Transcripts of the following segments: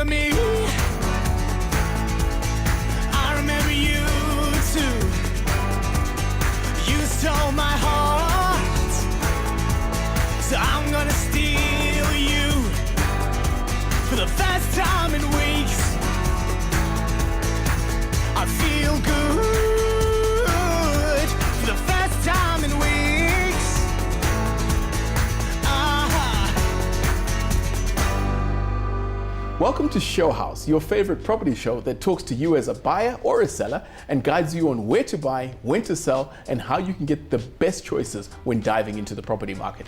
remember me. I remember you too. You stole my heart, so I'm gonna steal you for the first time in weeks. I feel good for the first time in weeks. Welcome to Show House, your favorite property show that talks to you as a buyer or a seller and guides you on where to buy, when to sell, and how you can get the best choices when diving into the property market.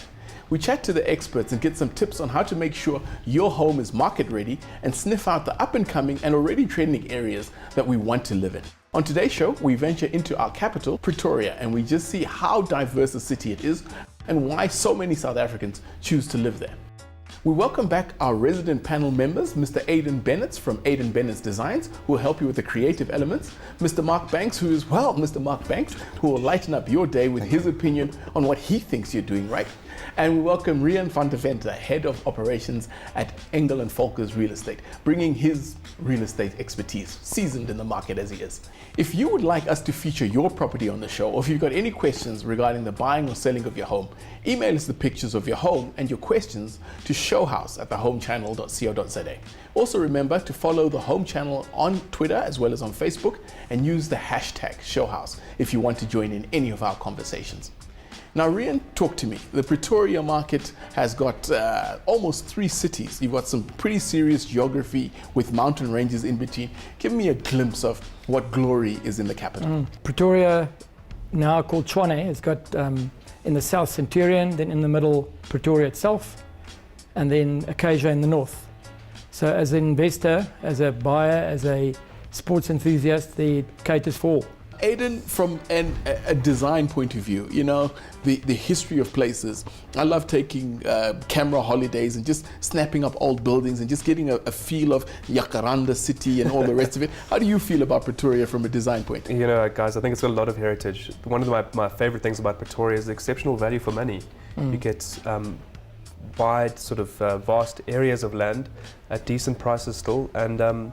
We chat to the experts and get some tips on how to make sure your home is market ready and sniff out the up and coming and already trending areas that we want to live in. On today's show, we venture into our capital, Pretoria, and we just see how diverse a city it is and why so many South Africans choose to live there. We welcome back our resident panel members, Mr. Aidan Bennett from Aidan Bennett's Designs, who will help you with the creative elements, Mr. Mark Banks, who is, well, Mr. Mark Banks, who will lighten up your day with his opinion on what he thinks you're doing right. And we welcome Rian van der Venter, Head of Operations at Engel and Volkers Real Estate, bringing his real estate expertise, seasoned in the market as he is. If you would like us to feature your property on the show, or if you've got any questions regarding the buying or selling of your home, email us the pictures of your home and your questions to showhouse@thehomechannel.co.za. Also remember to follow the Home Channel on Twitter as well as on Facebook and use the hashtag Showhouse if you want to join in any of our conversations. Now, Rian, talk to me. The Pretoria market has got almost 3 cities. You've got some pretty serious geography with mountain ranges in between. Give me a glimpse of what glory is in the capital. Pretoria, now called Tshwane, has got in the south Centurion, then in the middle Pretoria itself, and then Acacia in the north. So as an investor, as a buyer, as a sports enthusiast, it caters for all. Aidan, from a design point of view, you know, the history of places. I love taking camera holidays and just snapping up old buildings and just getting a feel of Jacaranda City and all the rest of it. How do you feel about Pretoria from a design point? You know, guys, I think it's got a lot of heritage. One of my favorite things about Pretoria is the exceptional value for money. You get wide, sort of vast areas of land at decent prices still, and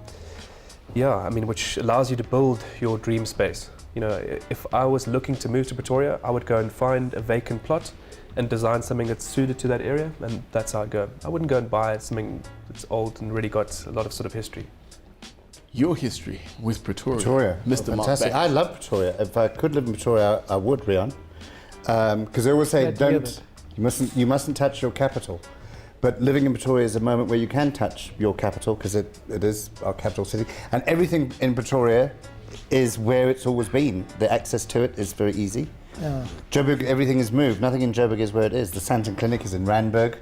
yeah, I mean, which allows you to build your dream space. You know, if I was looking to move to Pretoria, I would go and find a vacant plot and design something that's suited to that area, and that's how I go. I wouldn't go and buy something that's old and really got a lot of sort of history. Your history with Pretoria, Mr. Mark Fantastic. Banks. I love Pretoria. If I could live in Pretoria, I would, Rian. Because they always say, you mustn't touch your capital. But living in Pretoria is a moment where you can touch your capital, because it is our capital city. And everything in Pretoria is where it's always been. The access to it is very easy. Yeah. Joburg, everything is moved. Nothing in Joburg is where it is. The Santon Clinic is in Randburg.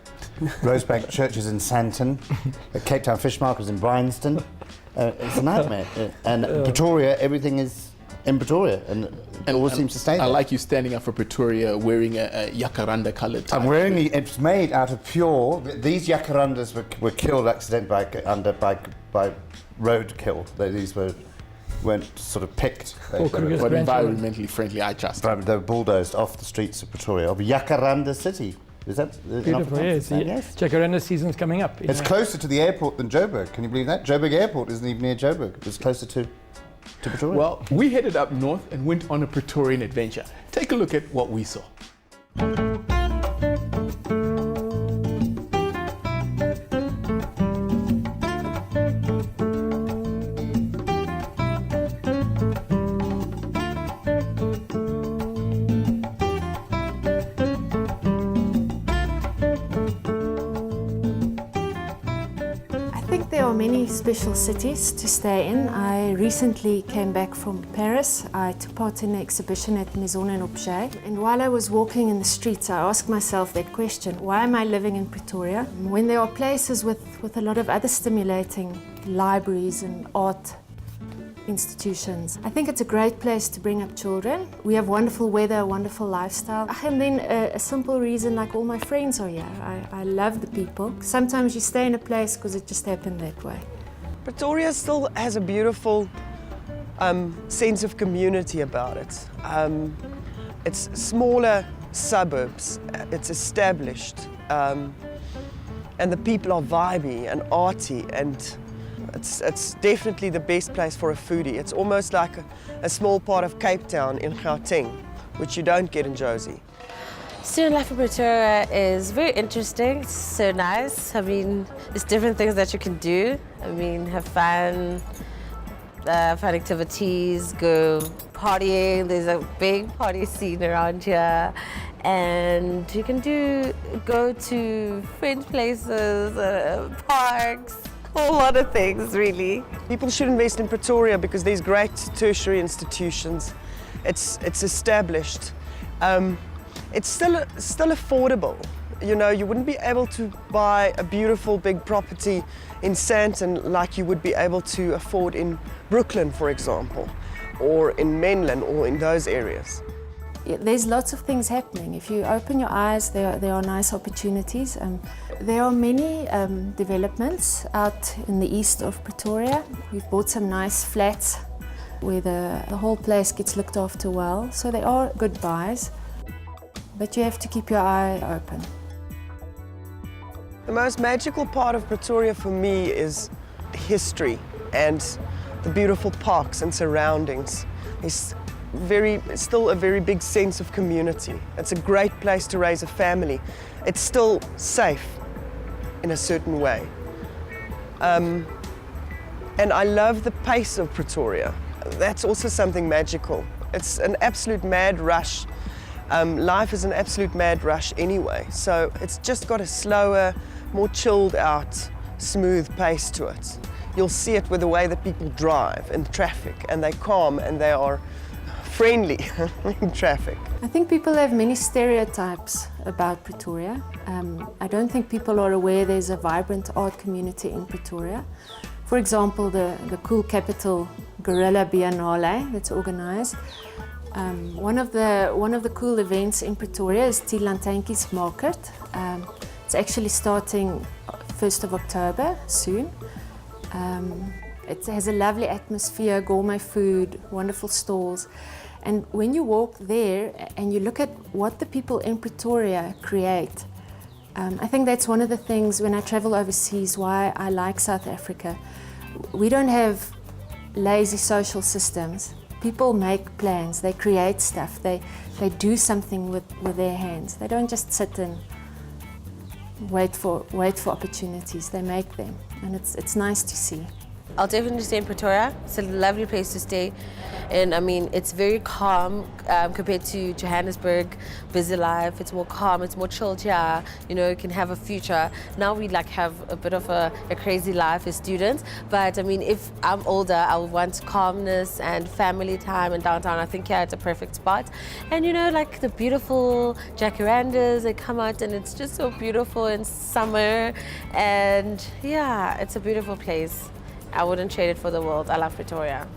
Rosebank Church is in Santon. The Cape Town Fish Market is in Bryanston. It's a nightmare. And Pretoria, everything is in Pretoria, and it always seems to stay there. I like you standing up for Pretoria wearing a Jacaranda coloured tie. I'm wearing it's made out of pure. These jacarandas were killed accidentally by roadkill. These weren't sort of picked. But environmentally friendly, I trust. They were bulldozed off the streets of Pretoria, of Jacaranda City. Is that beautiful? Yes. Jacaranda season's coming up. It's closer to the airport than Joburg. Can you believe that? Joburg Airport isn't even near Joburg. It's closer to Pretoria. Well, we headed up north and went on a Praetorian adventure. Take a look at what we saw. Many special cities to stay in. I recently came back from Paris. I took part in an exhibition at Maison and Objet. And while I was walking in the streets, I asked myself that question, why am I living in Pretoria when there are places with a lot of other stimulating libraries and art institutions? I think it's a great place to bring up children. We have wonderful weather, a wonderful lifestyle. And then a simple reason, like all my friends are here. I love the people. Sometimes you stay in a place because it just happened that way. Pretoria still has a beautiful sense of community about it. It's smaller suburbs, it's established, and the people are vibey and arty, and It's definitely the best place for a foodie. It's almost like a small part of Cape Town in Gauteng, which you don't get in Jozi. Student life in Pretoria is very interesting. It's so nice. I mean, there's different things that you can do. I mean, have fun, fun activities, go partying. There's a big party scene around here. And you can go to French places, parks, a whole lot of things, really. People should invest in Pretoria because there's great tertiary institutions. It's established. It's still affordable. You know, you wouldn't be able to buy a beautiful big property in Sandton like you would be able to afford in Brooklyn, for example, or in Menlyn or in those areas. There's lots of things happening. If you open your eyes, there are nice opportunities. There are many developments out in the east of Pretoria. We've bought some nice flats where the whole place gets looked after well. So they are good buys, but you have to keep your eye open. The most magical part of Pretoria for me is history and the beautiful parks and surroundings. It's still a very big sense of community. It's a great place to raise a family. It's still safe in a certain way. And I love the pace of Pretoria. That's also something magical. It's an absolute mad rush. Life is an absolute mad rush anyway, so it's just got a slower, more chilled out, smooth pace to it. You'll see it with the way that people drive in traffic, and they're calm and they are friendly in traffic. I think people have many stereotypes about Pretoria. I don't think people are aware there's a vibrant art community in Pretoria. For example, the Cool Capital Guerrilla Biennale that's organised. One of the cool events in Pretoria is Tilanthanki's Market. It's actually starting 1st of October, soon. It has a lovely atmosphere, gourmet food, wonderful stalls. And when you walk there and you look at what the people in Pretoria create, I think that's one of the things when I travel overseas why I like South Africa. We don't have lazy social systems. People make plans, they create stuff, they do something with their hands. They don't just sit and wait for opportunities, they make them. And it's nice to see. I'll definitely stay in Pretoria. It's a lovely place to stay. And I mean, it's very calm compared to Johannesburg, busy life. It's more calm, it's more chilled here. You know, you can have a future. Now we have a bit of a crazy life as students. But I mean, if I'm older, I would want calmness and family time in downtown. I think here it's a perfect spot. And you know, like the beautiful jacarandas, they come out and it's just so beautiful in summer. And yeah, it's a beautiful place. I wouldn't trade it for the world. I love Pretoria.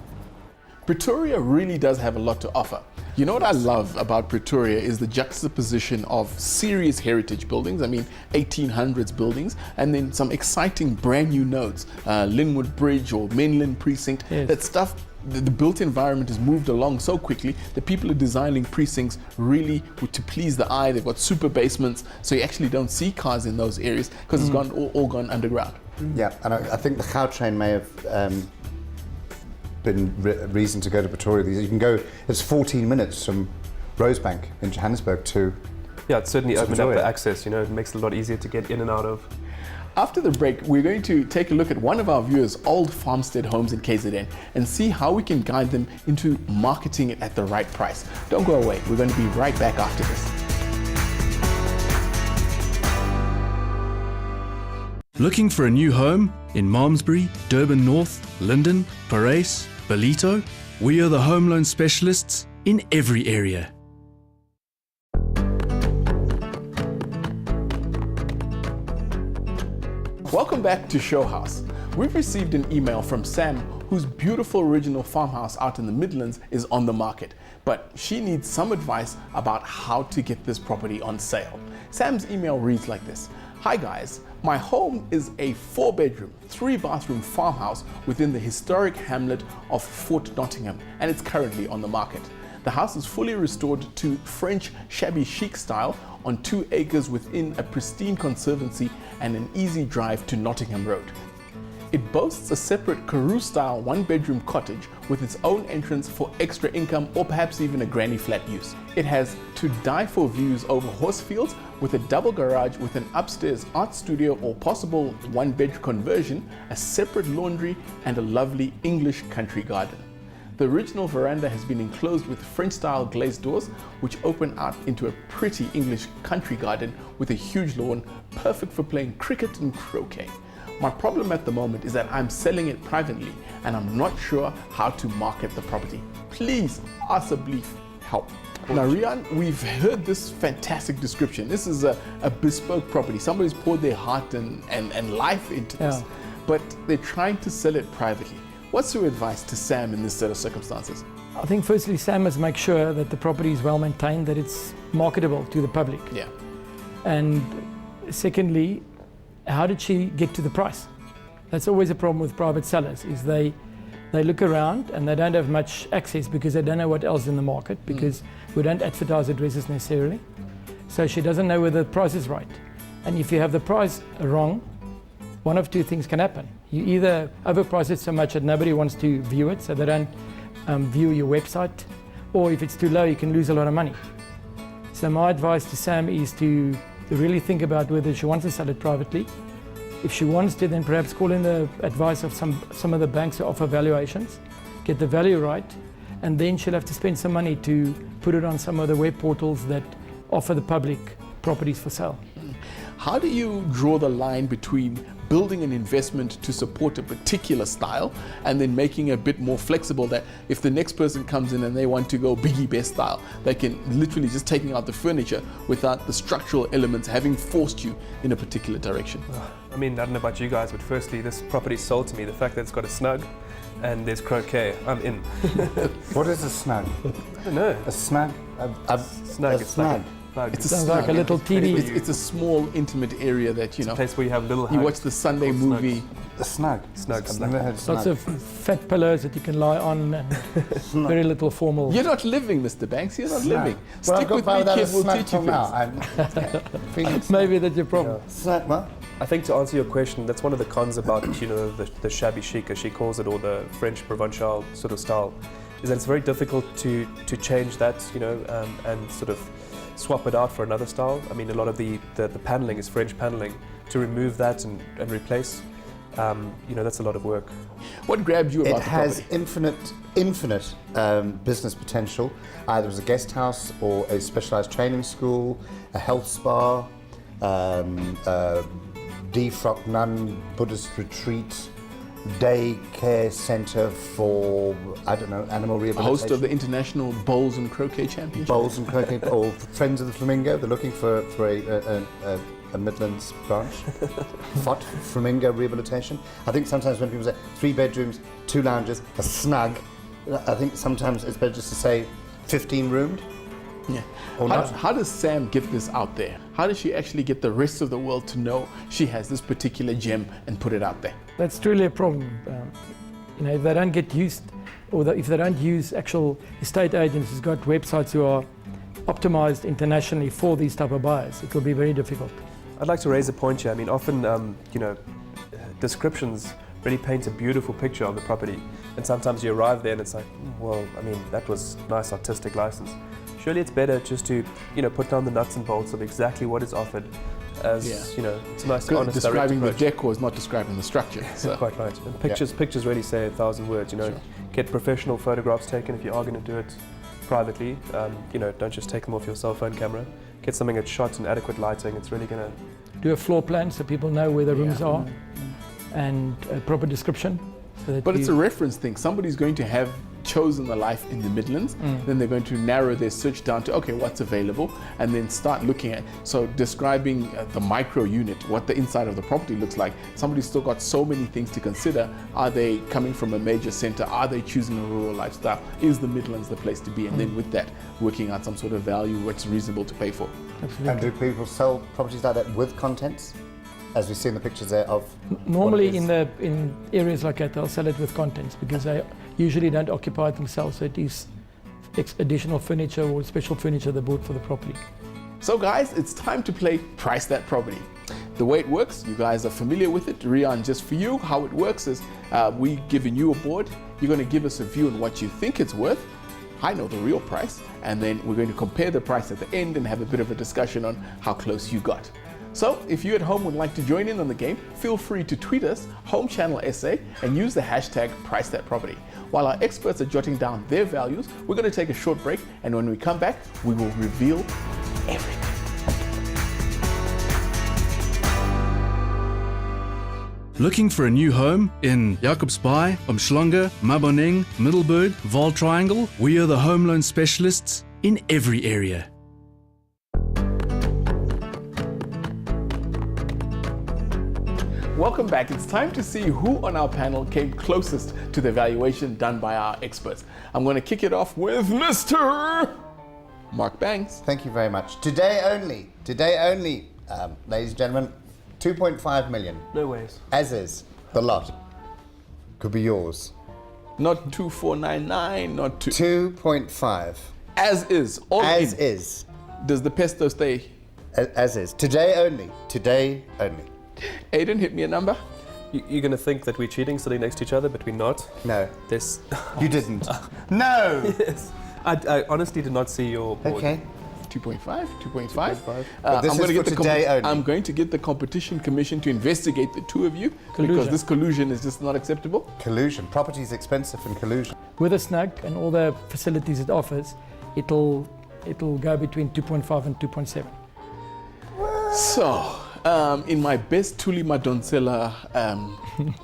Pretoria really does have a lot to offer. You know what I love about Pretoria is the juxtaposition of serious heritage buildings, I mean 1800s buildings, and then some exciting brand new nodes, Linwood Bridge or Menlyn Precinct. Yes. That stuff, the built environment has moved along so quickly that people are designing precincts really to please the eye. They've got super basements, so you actually don't see cars in those areas because it's all gone underground. Yeah, and I think the Gautrain may have been reason to go to Pretoria. You can go, it's 14 minutes from Rosebank in Johannesburg to Yeah, it's certainly opened up Pretoria. the access, you know, it makes it a lot easier to get in and out of. After the break, we're going to take a look at one of our viewers' old farmstead homes in KZN and see how we can guide them into marketing it at the right price. Don't go away, we're going to be right back after this. Looking for a new home in Malmesbury, Durban North, Linden, Parys, Ballito? We are the home loan specialists in every area. Welcome back to Show House. We've received an email from Sam, whose beautiful original farmhouse out in the Midlands is on the market, but she needs some advice about how to get this property on sale. Sam's email reads like this. Hi guys, my home is a 4-bedroom, 3-bathroom farmhouse within the historic hamlet of Fort Nottingham, and it's currently on the market. The house is fully restored to French shabby chic style on 2 acres within a pristine conservancy and an easy drive to Nottingham Road. It boasts a separate Karoo-style one-bedroom cottage with its own entrance for extra income or perhaps even a granny flat use. It has to die for views over horse fields with a double garage with an upstairs art studio or possible one-bed conversion, a separate laundry and a lovely English country garden. The original veranda has been enclosed with French-style glazed doors which open out into a pretty English country garden with a huge lawn, perfect for playing cricket and croquet. My problem at the moment is that I'm selling it privately and I'm not sure how to market the property. Please, asseblief, help. Now Rian, we've heard this fantastic description. This is a bespoke property. Somebody's poured their heart and life into this, but they're trying to sell it privately. What's your advice to Sam in this set of circumstances? I think firstly, Sam must make sure that the property is well maintained, that it's marketable to the public. Yeah. And secondly, how did she get to the price? That's always a problem with private sellers, is they look around and they don't have much access because they don't know what else is in the market, because we don't advertise addresses necessarily. So she doesn't know whether the price is right. And if you have the price wrong, one of two things can happen. You either overprice it so much that nobody wants to view it, so they don't view your website, or if it's too low, you can lose a lot of money. So my advice to Sam is to really think about whether she wants to sell it privately. If she wants to, then perhaps call in the advice of some of the banks that offer valuations, get the value right, and then she'll have to spend some money to put it on some of the web portals that offer the public properties for sale. How do you draw the line between building an investment to support a particular style and then making it a bit more flexible, that if the next person comes in and they want to go Biggie Best style, they can literally just taking out the furniture without the structural elements having forced you in a particular direction? I mean, I don't know about you guys, but firstly, this property sold to me. The fact that it's got a snug and there's croquet, I'm in. What is a snug? I don't know. A snug? Snug. A snug. It's a Sounds snug. like a little TV. It's a small, intimate area that, you know, a place where you have little you hugs. watch the Sunday movie. A snug. Snug. I've never heard snug. Lots of fat pillows that you can lie on, and very little formal. You're not living, Mr. Banks. You're not living. Well, Stick with me, kid. We'll teach you things. Maybe that's your problem. Snug, what? I think to answer your question, that's one of the cons about, you know, the shabby chic, as she calls it, or the French Provençal sort of style, is that it's very difficult to change that, you know, and sort of swap it out for another style. I mean, a lot of the paneling is French paneling. To remove that and replace, you know, that's a lot of work. What grabbed you about It the has property? infinite business potential, either as a guest house or a specialised training school, a health spa, defrock nun Buddhist retreat, day care centre for, I don't know, animal rehabilitation. Host of the International Bowls and Croquet Championship. Bowls and croquet, or Friends of the Flamingo. They're looking for a Midlands branch. FOT, Flamingo Rehabilitation. I think sometimes when people say 3 bedrooms, 2 lounges, a snug, I think sometimes it's better just to say 15 roomed. Yeah. Or not. How does Sam get this out there? How does she actually get the rest of the world to know she has this particular gem and put it out there? That's truly a problem. You know, if they don't get used, or if they don't use actual estate agents who's got websites who are optimized internationally for these type of buyers, it will be very difficult. I'd like to raise a point here. I mean, often, you know, descriptions really paint a beautiful picture of the property, and sometimes you arrive there and it's like, well, I mean, that was nice artistic license. Surely it's better just to, you know, put down the nuts and bolts of exactly what is offered, as you know, it's a nice, honest, describing the direct approach. decor is not describing the structure. So. Quite right. And pictures really say 1,000 words. You know, get professional photographs taken if you are going to do it privately. You know, don't just take them off your cell phone camera. Get something that's shot in adequate lighting. It's really going to Do a floor plan so people know where the rooms are, and a proper description. So that But it's a reference thing. Somebody's going to have chosen the life in the Midlands, then they're going to narrow their search down to, okay, what's available, and then start looking at, so describing the micro unit, what the inside of the property looks like. Somebody's still got so many things to consider. Are they coming from a major centre? Are they choosing a rural lifestyle? Is the Midlands the place to be? And then with that, working out some sort of value, what's reasonable to pay for. And do people sell properties like that with contents? As we see in the pictures there of... Normally in areas like that, they'll sell it with contents because they usually don't occupy it themselves, so it is additional furniture or special furniture they bought for the property. So guys, it's time to play Price That Property. The way it works, you guys are familiar with it. Rian, just for you, how it works is we giving you a board. You're going to give us a view on what you think it's worth. I know the real price, and then we're going to compare the price at the end and have a bit of a discussion on how close you got. So if you at home would like to join in on the game, feel free to tweet us, Home Channel SA, and use the hashtag PriceThatProperty. While our experts are jotting down their values, we're going to take a short break, and when we come back, we will reveal everything. Looking for a new home in Jacobsbaai, Umhlanga, Maboneng, Middelburg, Vaal Triangle? We are the home loan specialists in every area. Welcome back. It's time to see who on our panel came closest to the evaluation done by our experts. I'm going to kick it off with Mr. Mark Banks. Thank you very much. Today only, ladies and gentlemen, 2.5 million. No ways. As is, the lot. Could be yours. Not 2499, not 2.5. As is. All As in. is. Does the pesto stay? As is. Today only. Today only. Aiden, hit me a number. You're going to think that we're cheating sitting next to each other, but we're not. No. This. You didn't. No! Yes. I honestly did not see your board. Okay. 2.5, 2.5. But this is for today only. I'm going to get the Competition Commission to investigate the two of you because this collusion is just not acceptable. Collusion. Property is expensive and collusion. With a snug and all the facilities it offers, it'll go between 2.5 and 2.7. So, in my best Tuli Madonsela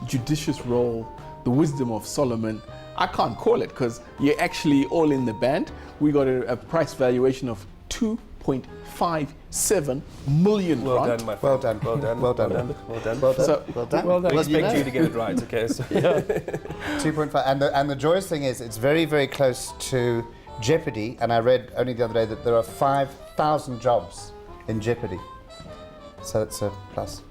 judicious role, the wisdom of Solomon, I can't call it because you're actually all in the band. We got a price valuation of 2.57 million Well rand. done, my friend. Well done. Well done. Well done. Well done. Well done. Well done. So- well done. Well done. We expect know. you to get it right, okay? So 2.5. And the joyous thing is, it's very, very close to Jeopardy. And I read only the other day that there are 5,000 jobs in Jeopardy. So it's a plus.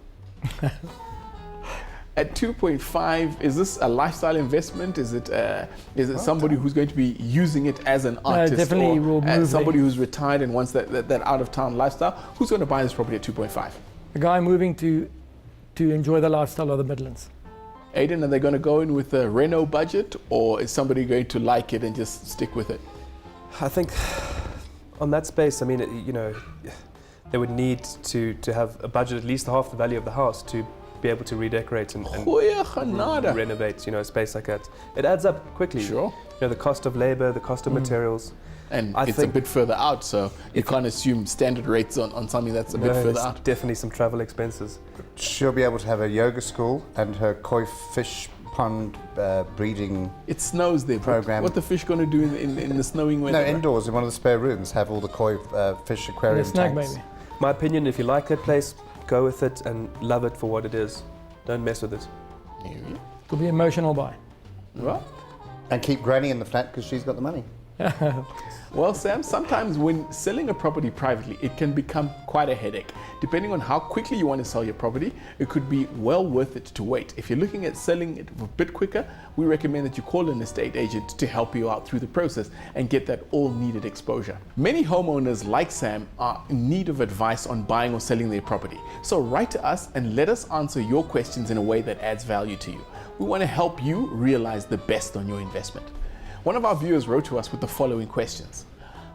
At 2.5, is this a lifestyle investment? Is it somebody who's going to be using it as an artist? definitely or will as move somebody there. who's retired and wants that out-of-town lifestyle? Who's going to buy this property at 2.5? A guy moving to enjoy the lifestyle of the Midlands. Aiden, are they going to go in with a reno budget, or is somebody going to like it and just stick with it? I think on that space, I mean, they would need to have a budget at least half the value of the house to be able to redecorate and Goeie genade. renovate, a space like that. It adds up quickly. Sure. The cost of labor, the cost of materials. And I it's a think- bit further out, so you can't assume standard rates on something that's a bit further There's out. definitely some travel expenses. She'll be able to have a yoga school and her koi fish pond breeding. It snows there. Program. What the fish going to do in the snowing weather? No, indoors in one of the spare rooms, have all the koi fish And aquarium a snug tanks. maybe. My opinion, if you like that place, go with it and love it for what it is. Don't mess with it. Could be emotional buy. Well, And keep Granny in the flat because she's got the money. Well, Sam, sometimes when selling a property privately, it can become quite a headache. Depending on how quickly you want to sell your property, it could be well worth it to wait. If you're looking at selling it a bit quicker, we recommend that you call an estate agent to help you out through the process and get that all needed exposure. Many homeowners like Sam are in need of advice on buying or selling their property. So write to us and let us answer your questions in a way that adds value to you. We want to help you realize the best on your investment. One of our viewers wrote to us with the following questions.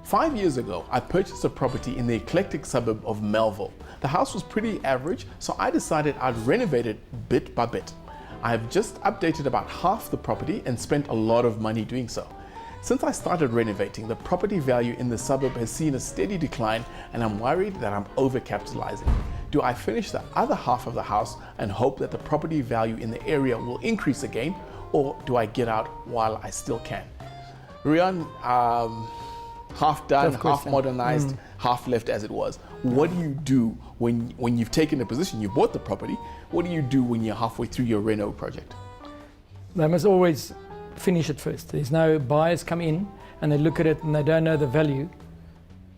5 years ago, I purchased a property in the eclectic suburb of Melville. The house was pretty average, so I decided I'd renovate it bit by bit. I have just updated about half the property and spent a lot of money doing so. Since I started renovating, the property value in the suburb has seen a steady decline, and I'm worried that I'm overcapitalizing. Do I finish the other half of the house and hope that the property value in the area will increase again, or do I get out while I still can? Rian, half done, half modernized, half left as it was. What do you do when you've taken a position, you bought the property? What do you do when you're halfway through your reno project? They must always finish it first. There's no buyers come in and they look at it and they don't know the value.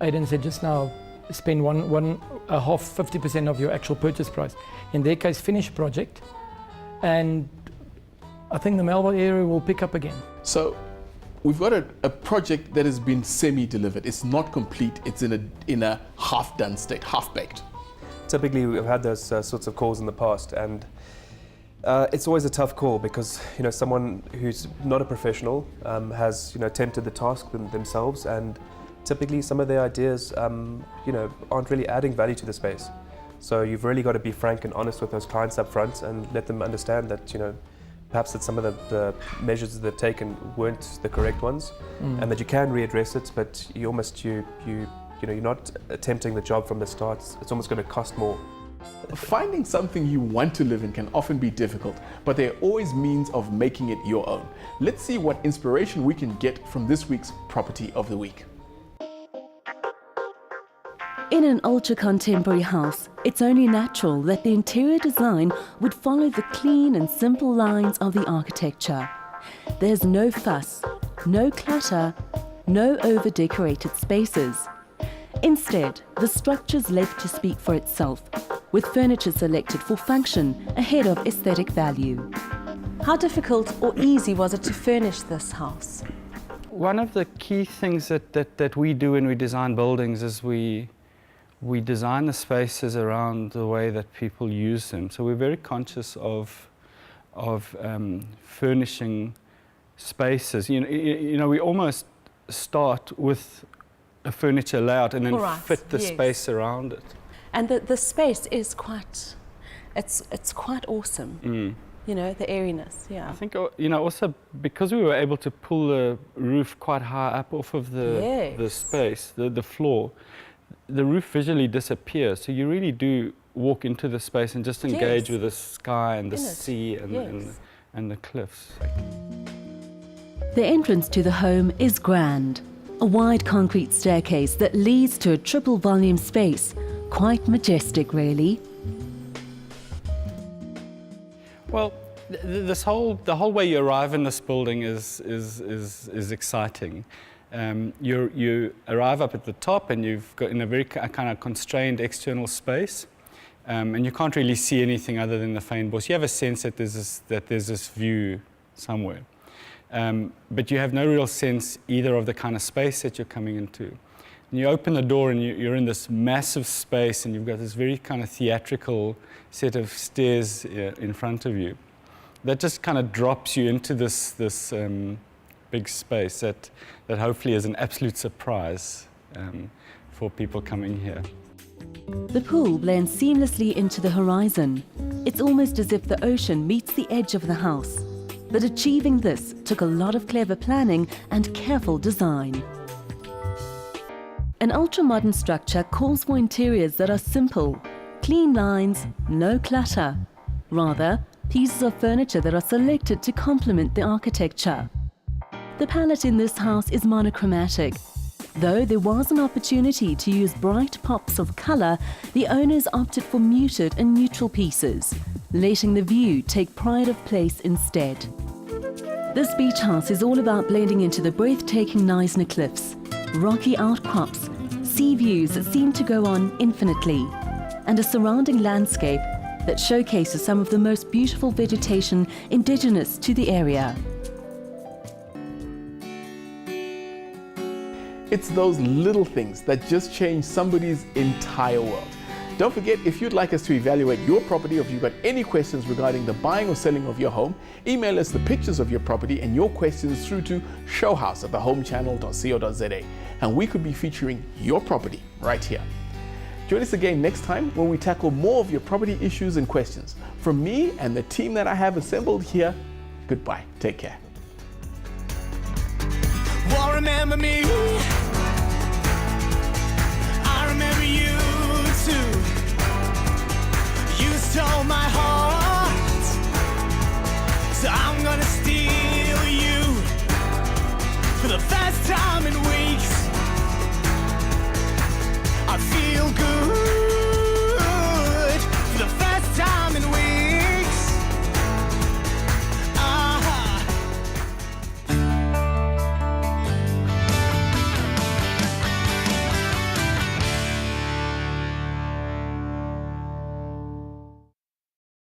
Aiden said just now, spend a half 50% of your actual purchase price. In their case, finish a project, and I think the Melville area will pick up again. So we've got a project that has been semi-delivered. It's not complete. It's in a half-done state, half-baked. Typically, we've had those sorts of calls in the past, and it's always a tough call because someone who's not a professional has attempted the task themselves, and typically some of their ideas aren't really adding value to the space. So you've really got to be frank and honest with those clients up front and let them understand that perhaps that some of the measures that they've taken weren't the correct ones, and that you can readdress it, but you're not attempting the job from the start. It's almost going to cost more. Finding something you want to live in can often be difficult, but there are always means of making it your own. Let's see what inspiration we can get from this week's Property of the Week. In an ultra-contemporary house, it's only natural that the interior design would follow the clean and simple lines of the architecture. There's no fuss, no clutter, no over-decorated spaces. Instead, the structure's left to speak for itself, with furniture selected for function ahead of aesthetic value. How difficult or easy was it to furnish this house? One of the key things that we do when we design buildings is we design the spaces around the way that people use them. So we're very conscious of furnishing spaces. We almost start with a furniture layout and then fit the space around it. And the space is quite, it's quite awesome. The airiness, yeah. I think, also because we were able to pull the roof quite high up off of the space, the floor, the roof visually disappears. So you really do walk into the space and just engage with the sky and the sea and the cliffs. The entrance to the home is grand. A wide concrete staircase that leads to a triple volume space. Quite majestic, really. Well, the whole way you arrive in this building is exciting. You arrive up at the top, and you've got in a very kind of constrained external space, and you can't really see anything other than the fynbos. You have a sense that there's this view somewhere, but you have no real sense either of the kind of space that you're coming into. And you open the door, and you're in this massive space, and you've got this very kind of theatrical set of stairs in front of you that just kind of drops you into this big space that hopefully is an absolute surprise for people coming here. The pool blends seamlessly into the horizon. It's almost as if the ocean meets the edge of the house. But achieving this took a lot of clever planning and careful design. An ultra-modern structure calls for interiors that are simple, clean lines, no clutter. Rather, pieces of furniture that are selected to complement the architecture. The palette in this house is monochromatic. Though there was an opportunity to use bright pops of colour, the owners opted for muted and neutral pieces, letting the view take pride of place instead. This beach house is all about blending into the breathtaking Knysna cliffs, rocky outcrops, sea views that seem to go on infinitely, and a surrounding landscape that showcases some of the most beautiful vegetation indigenous to the area. It's those little things that just change somebody's entire world. Don't forget, if you'd like us to evaluate your property, or if you've got any questions regarding the buying or selling of your home, email us the pictures of your property and your questions through to showhouse@thehomechannel.co.za, and we could be featuring your property right here. Join us again next time when we tackle more of your property issues and questions. From me and the team that I have assembled here, goodbye. Take care. Well, remember me